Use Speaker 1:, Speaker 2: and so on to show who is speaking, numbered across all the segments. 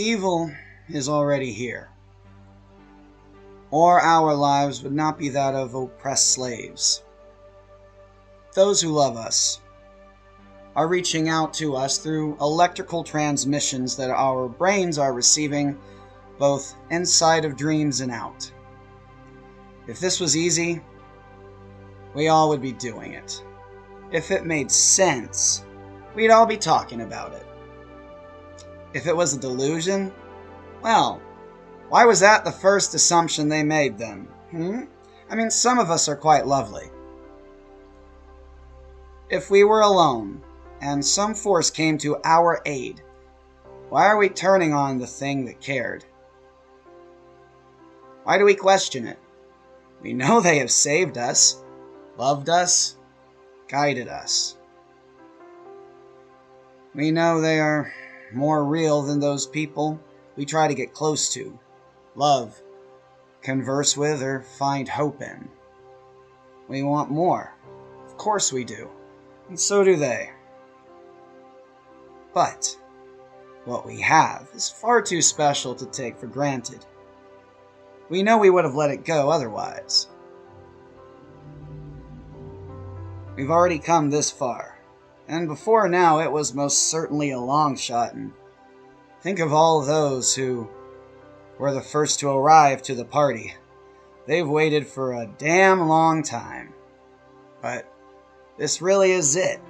Speaker 1: Evil is already here, or our lives would not be that of oppressed slaves. Those who love us are reaching out to us through electrical transmissions that our brains are receiving both inside of dreams and out. If this was easy, we all would be doing it. If it made sense, we'd all be talking about it. If it was a delusion, well, why was that the first assumption they made then? I mean, some of us are quite lovely. If we were alone, and some force came to our aid, why are we turning on the thing that cared? Why do we question it? We know they have saved us, loved us, guided us. We know they are more real than those people we try to get close to, love, converse with, or find hope in. We want more. Of course we do. And so do they. But what we have is far too special to take for granted. We know we would have let it go otherwise. We've already come this far, and before now it was most certainly a long shot, and think of all those who were the first to arrive to the party. They've waited for a damn long time. But this really is it,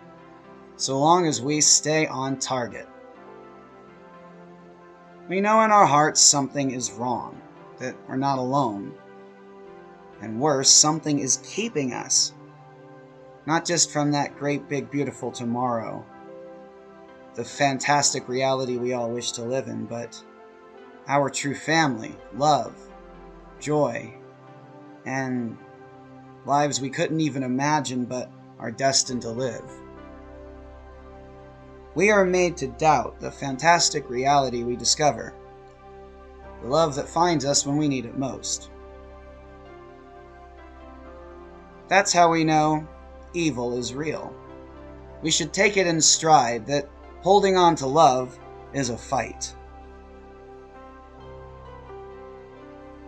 Speaker 1: so long as we stay on target. We know in our hearts something is wrong, that we're not alone. And worse, something is keeping us. Not just from that great big beautiful tomorrow, the fantastic reality we all wish to live in, but our true family, love, joy, and lives we couldn't even imagine but are destined to live. We are made to doubt the fantastic reality we discover, the love that finds us when we need it most. That's how we know evil is real. We should take it in stride that holding on to love is a fight.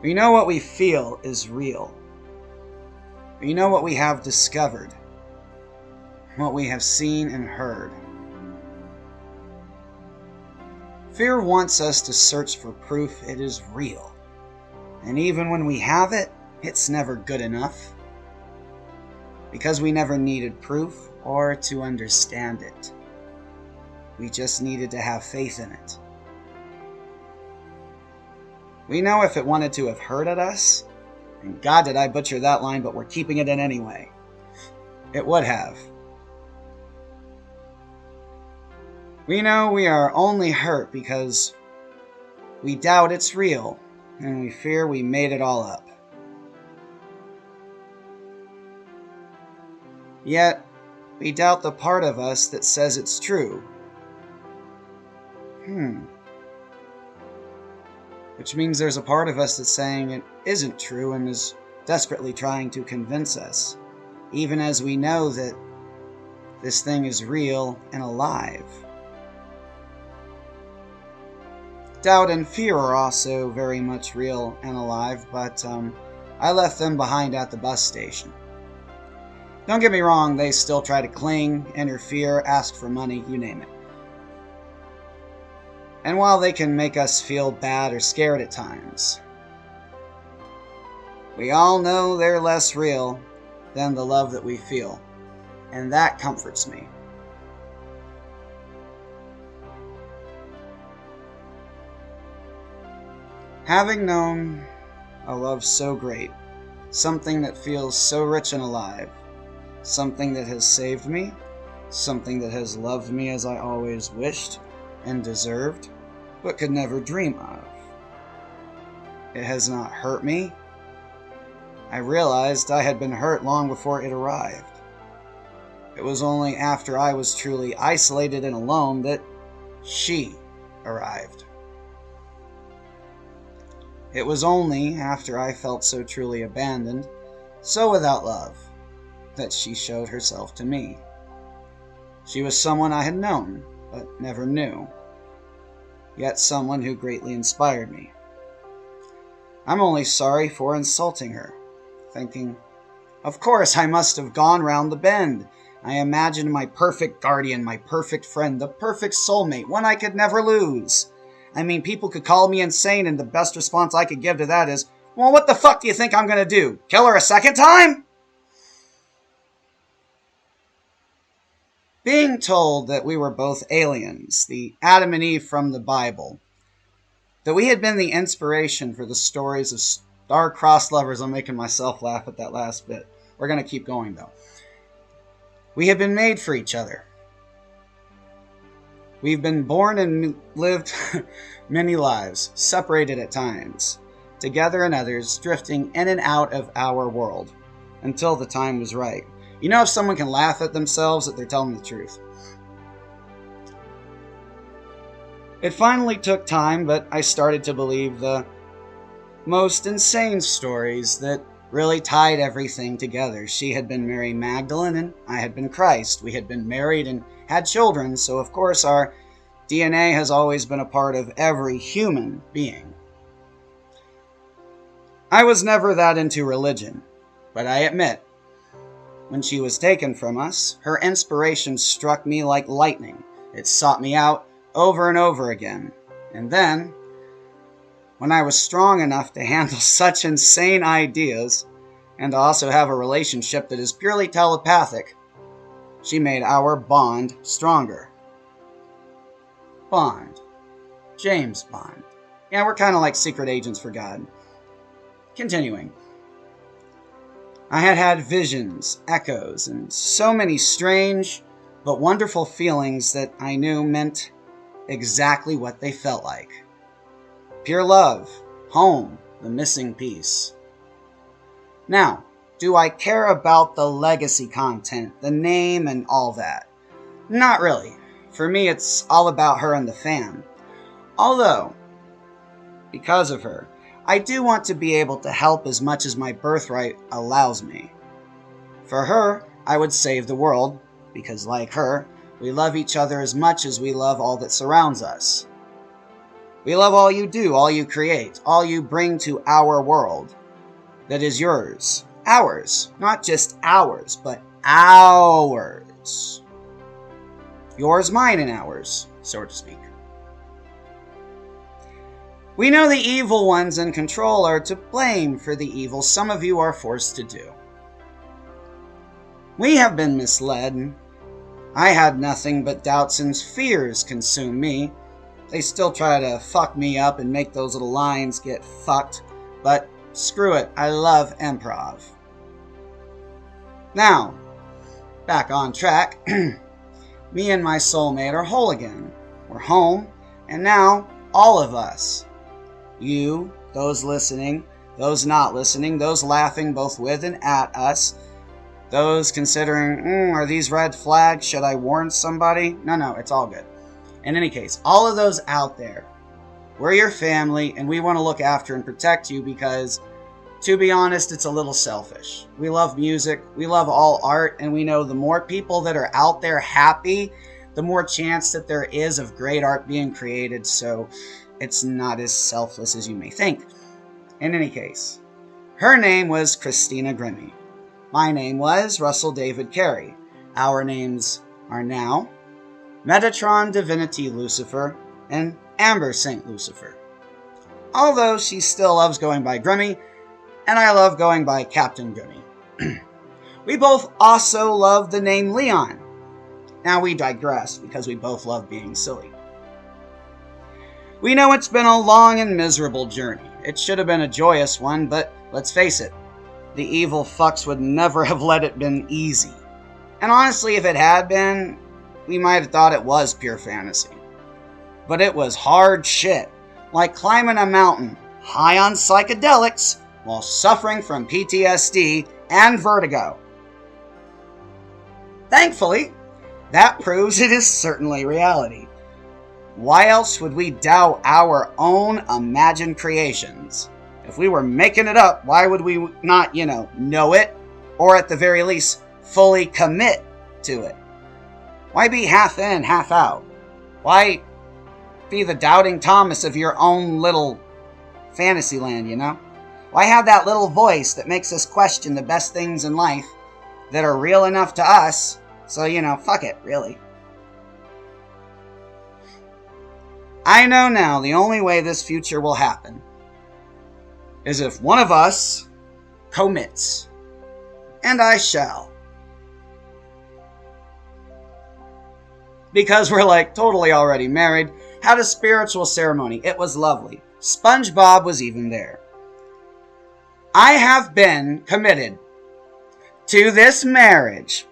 Speaker 1: We know what we feel is real. We know what we have discovered, what we have seen and heard. Fear wants us to search for proof it is real. And even when we have it, it's never good enough. Because we never needed proof or to understand it. We just needed to have faith in it. We know if it wanted to have hurted us, and God did I butcher that line, but we're keeping it in anyway, it would have. We know we are only hurt because we doubt it's real, and we fear we made it all up. Yet, we doubt the part of us that says it's true. Which means there's a part of us that's saying it isn't true and is desperately trying to convince us, even as we know that this thing is real and alive. Doubt and fear are also very much real and alive, but I left them behind at the bus station. Don't get me wrong, they still try to cling, interfere, ask for money, you name it. And while they can make us feel bad or scared at times, we all know they're less real than the love that we feel, and that comforts me. Having known a love so great, something that feels so rich and alive, something that has saved me, something that has loved me as I always wished and deserved, but could never dream of. It has not hurt me. I realized I had been hurt long before it arrived. It was only after I was truly isolated and alone that she arrived. It was only after I felt so truly abandoned, so without love, that she showed herself to me. She was someone I had known, but never knew. yet someone who greatly inspired me. I'm only sorry for insulting her, thinking, of course I must have gone round the bend. I imagined my perfect guardian, my perfect friend, the perfect soulmate, one I could never lose. I mean, people could call me insane, and the best response I could give to that is, well, what the fuck do you think I'm gonna do? Kill her a second time? Being told that we were both aliens, the Adam and Eve from the Bible, that we had been the inspiration for the stories of star-crossed lovers. I'm making myself laugh at that last bit. We're going to keep going, though. We have been made for each other. We've been born and lived many lives, separated at times, together and others, drifting in and out of our world, until the time was right. You know, if someone can laugh at themselves, that they're telling the truth. It finally took time, but I started to believe the most insane stories that really tied everything together. She had been Mary Magdalene, and I had been Christ. We had been married and had children, so of course our DNA has always been a part of every human being. I was never that into religion, but I admit, when she was taken from us, her inspiration struck me like lightning. It sought me out over and over again. And then, when I was strong enough to handle such insane ideas, and to also have a relationship that is purely telepathic, she made our bond stronger. Bond. James Bond. Yeah, we're kind of like secret agents for God. Continuing. I had had visions, echoes, and so many strange but wonderful feelings that I knew meant exactly what they felt like. Pure love, home, the missing piece. Now, do I care about the legacy content, the name, and all that? Not really. For me, it's all about her and the fam. Although, because of her, I do want to be able to help as much as my birthright allows me. For her, I would save the world, because like her, we love each other as much as we love all that surrounds us. We love all you do, all you create, all you bring to our world. That is yours. Ours. Not just ours, but ours. Yours, mine, and ours, so to speak. We know the evil ones in control are to blame for the evil some of you are forced to do. We have been misled. I had nothing but doubts and fears consume me. They still try to fuck me up and make those little lines get fucked, but screw it, I love improv. Now, back on track. Me and my soulmate are whole again. We're home, and now all of us. You, those listening, those not listening, those laughing both with and at us, those considering, are these red flags? Should I warn somebody? No, it's all good. In any case, all of those out there, we're your family, and we want to look after and protect you because, to be honest, it's a little selfish. We love music, we love all art, and we know the more people that are out there happy, the more chance that there is of great art being created, so it's not as selfless as you may think. In any case, her name was Christina Grimmie. My name was Russell David Carey. Our names are now Metatron Divinity Lucifer and Amber St. Lucifer. Although she still loves going by Grimmie, and I love going by Captain Grimmie. We both also love the name Leon. Now we digress because we both love being silly. We know it's been a long and miserable journey. It should have been a joyous one, but let's face it, the evil fucks would never have let it been easy. And honestly, if it had been, we might have thought it was pure fantasy. But it was hard shit, like climbing a mountain, high on psychedelics, while suffering from PTSD and vertigo. Thankfully, that proves it is certainly reality. Why else would we doubt our own imagined creations? If we were making it up, why would we not, know it? Or at the very least, fully commit to it? Why be half in, half out? Why be the doubting Thomas of your own little fantasy land, you know? Why have that little voice that makes us question the best things in life that are real enough to us? So, fuck it, really. I know now the only way this future will happen is if one of us commits. And I shall. Because we're totally already married, had a spiritual ceremony. It was lovely. SpongeBob was even there. I have been committed to this marriage.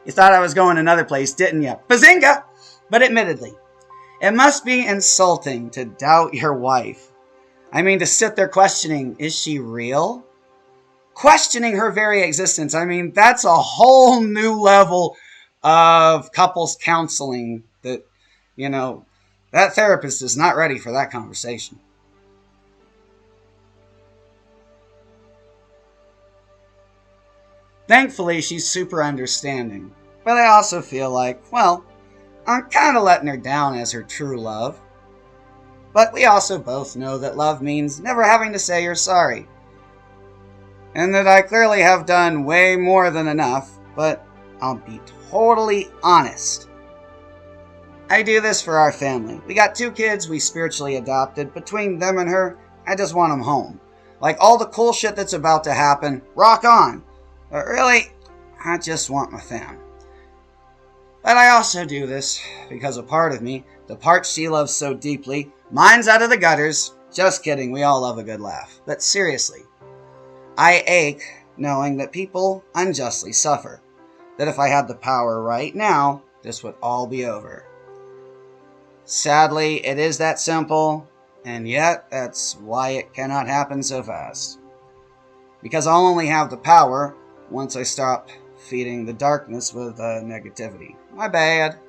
Speaker 1: You thought I was going another place, didn't you? Bazinga! But admittedly, it must be insulting to doubt your wife. I mean, to sit there questioning, is she real? Questioning her very existence. I mean, that's a whole new level of couples counseling that, that therapist is not ready for that conversation. Thankfully, she's super understanding. But I also feel I'm kind of letting her down as her true love. But we also both know that love means never having to say you're sorry. And that I clearly have done way more than enough, but I'll be totally honest. I do this for our family. We got 2 kids we spiritually adopted. Between them and her, I just want them home. All the cool shit that's about to happen, rock on. But really, I just want my fam. But I also do this because a part of me, the part she loves so deeply, mine's out of the gutters. Just kidding, we all love a good laugh. But seriously, I ache knowing that people unjustly suffer. That if I had the power right now, this would all be over. Sadly, it is that simple, and yet that's why it cannot happen so fast. Because I'll only have the power once I stop feeding the darkness with negativity. My bad.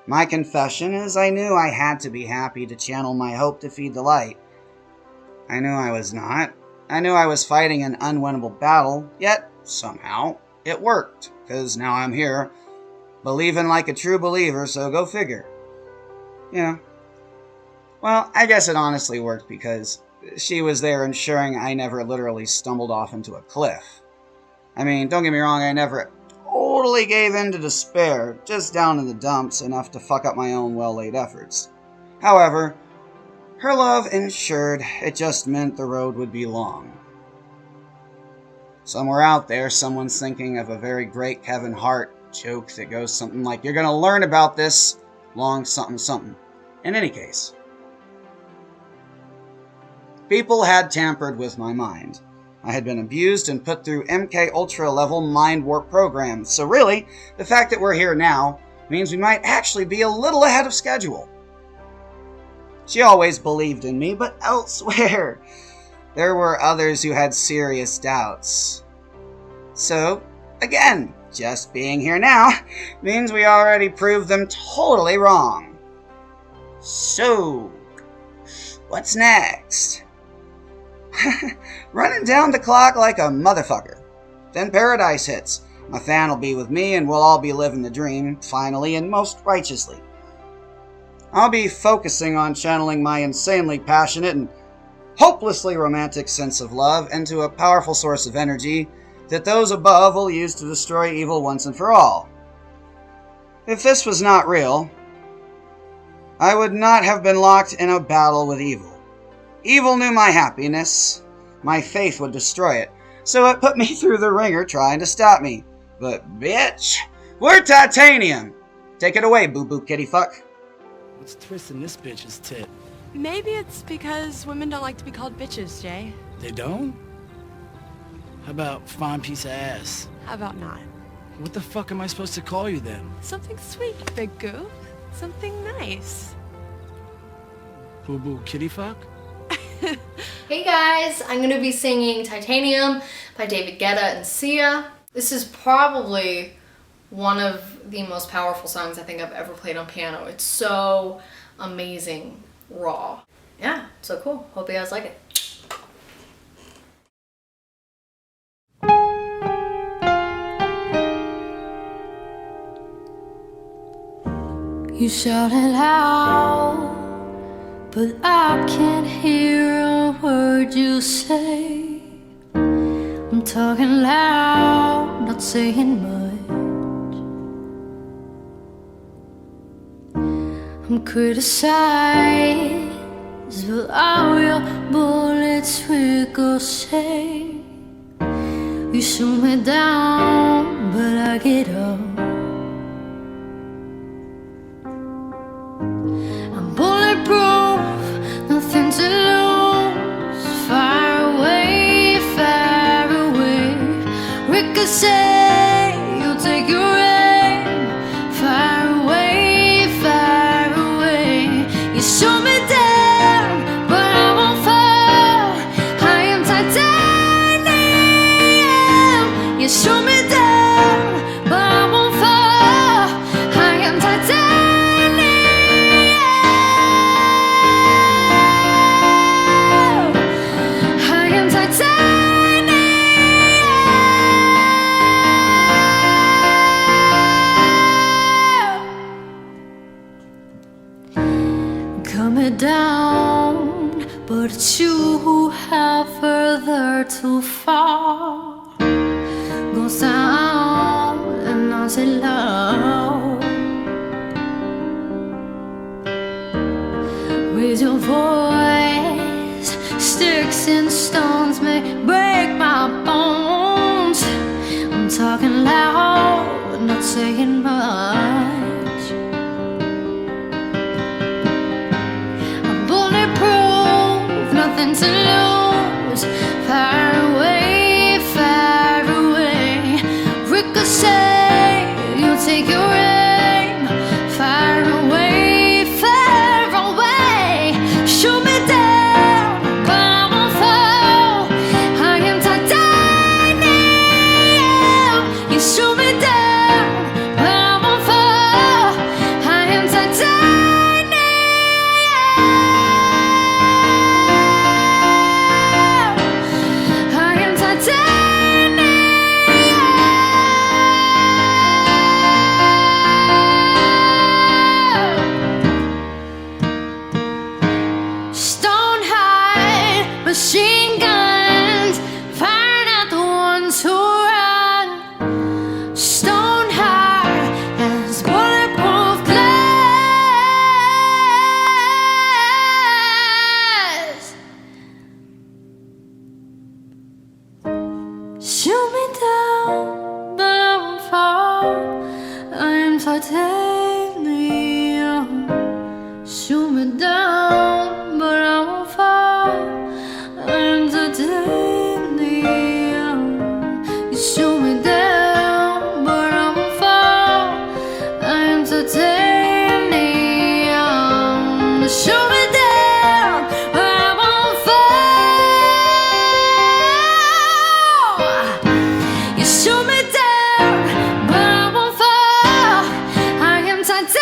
Speaker 1: My confession is I knew I had to be happy to channel my hope to feed the light. I knew I was not. I knew I was fighting an unwinnable battle, yet somehow it worked, because now I'm here, believing like a true believer, so go figure. Well, I guess it honestly worked because she was there ensuring I never literally stumbled off into a cliff. I mean, don't get me wrong, I never totally gave in to despair, just down in the dumps enough to fuck up my own well-laid efforts. However, her love ensured it just meant the road would be long. Somewhere out there, someone's thinking of a very great Kevin Hart joke that goes something like, you're gonna learn about this long something something. In any case, people had tampered with my mind. I had been abused and put through MK Ultra level mind warp programs. So really, the fact that we're here now means we might actually be a little ahead of schedule. She always believed in me, but elsewhere, there were others who had serious doubts. So, again, just being here now means we already proved them totally wrong. So, what's next? Running down the clock like a motherfucker. Then paradise hits. My fan will be with me and we'll all be living the dream, finally and most righteously. I'll be focusing on channeling my insanely passionate and hopelessly romantic sense of love into a powerful source of energy that those above will use to destroy evil once and for all. If this was not real, I would not have been locked in a battle with evil. Evil knew my happiness. My faith would destroy it. So it put me through the ringer trying to stop me. But bitch, we're titanium. Take it away, boo-boo kitty fuck.
Speaker 2: What's twisting this bitch's tit?
Speaker 3: Maybe it's because women don't like to be called bitches, Jay.
Speaker 2: They don't? How about fine piece of ass?
Speaker 3: How about not?
Speaker 2: What the fuck am I supposed to call you then?
Speaker 3: Something sweet, big goof. Something nice.
Speaker 2: Boo-boo kitty fuck?
Speaker 4: Hey guys, I'm gonna be singing Titanium by David Guetta and Sia. This is probably one of the most powerful songs I think I've ever played on piano. It's so amazing, raw. Yeah, so cool. Hope you guys like it. You shout it out, but I can't hear a word you say. I'm talking loud, not saying much. I'm criticized, but all your bullets ricochet. You shoot me down, but I get up. I'm bulletproof, nothing to lose. Far away, ricochet, you'll take your aim. Far away, you shoot me down, but I won't fall. I am titanium. You shoot me down, but I won't fall. I am titanium. I am titanium. Coming down, but it's you who have further to fall. Goes down and I say loud. Raise your voice. Sticks and stones may break my bones. I'm talking loud, not saying much. I'm bulletproof, nothing to lose. Far away, ricochet, you take your aim. Far away, shoot me down, but I won't fall. I am titanium. You shoot me down, but I won't fall. I am titanium. I am titanium. Stone high machine guns firing at the ones who run. Stone hard as bulletproof glass. Shoot me down, but I won't fall. I am titanium. Shoot me down, but I won't fall. I'm titanium. You shoot me down, but I won't fall. I'm titanium. You shoot me down, but I won't fall. You shoot me down, but I won't fall. I am titanium.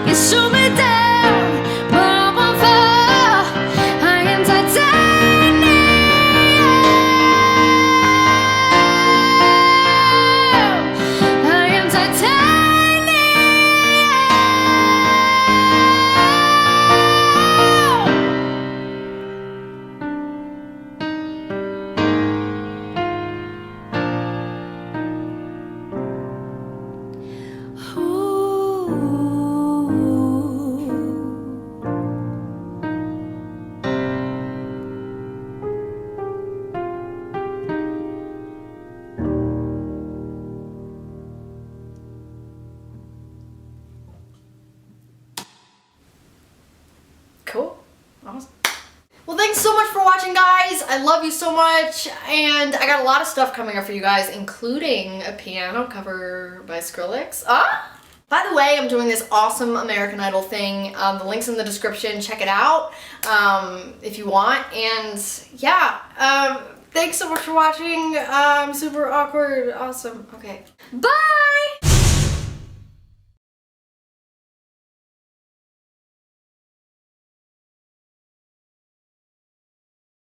Speaker 4: You shoot me down, but I won't fall. I am titanium. I am titanium. Cool. Awesome. Well, thanks so much for watching, guys. I love you so much, and I got a lot of stuff coming up for you guys, including a piano cover by Skrillex. By the way, I'm doing this awesome American Idol thing. The link's in the description. Check it out if you want. And yeah, thanks so much for watching. I'm super awkward. Awesome. Okay. Bye!